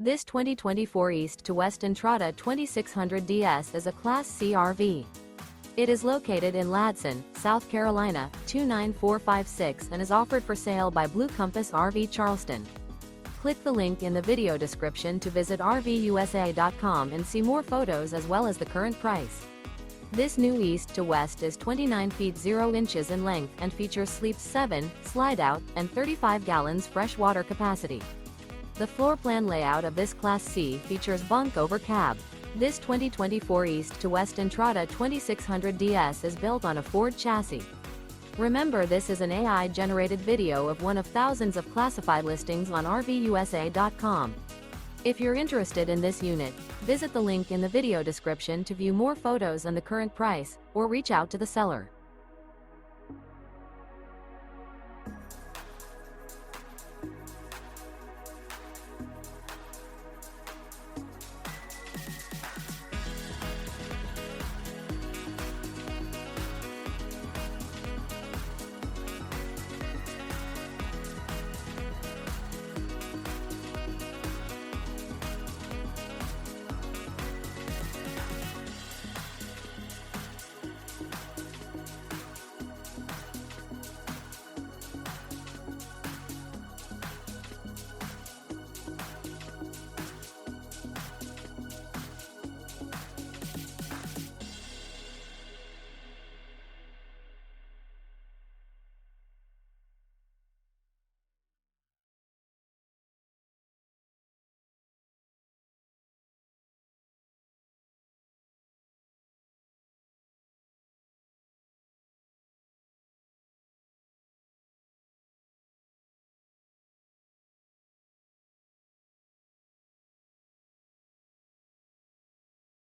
This 2024 East to West Entrada 2600 DS is a Class C RV. It is located in Ladson, South Carolina, 29456 and is offered for sale by Blue Compass RV Charleston. Click the link in the video description to visit RVUSA.com and see more photos as well as the current price. This new East to West is 29 feet 0 inches in length and features sleeps 7, slide-out, and 35 gallons fresh water capacity. The floor plan layout of this Class C features bunk over cab. This 2024 East to West Entrada 2600 DS is built on a Ford chassis. Remember, this is an AI-generated video of one of thousands of classified listings on RVUSA.com. If you're interested in this unit, visit the link in the video description to view more photos and the current price, or reach out to the seller.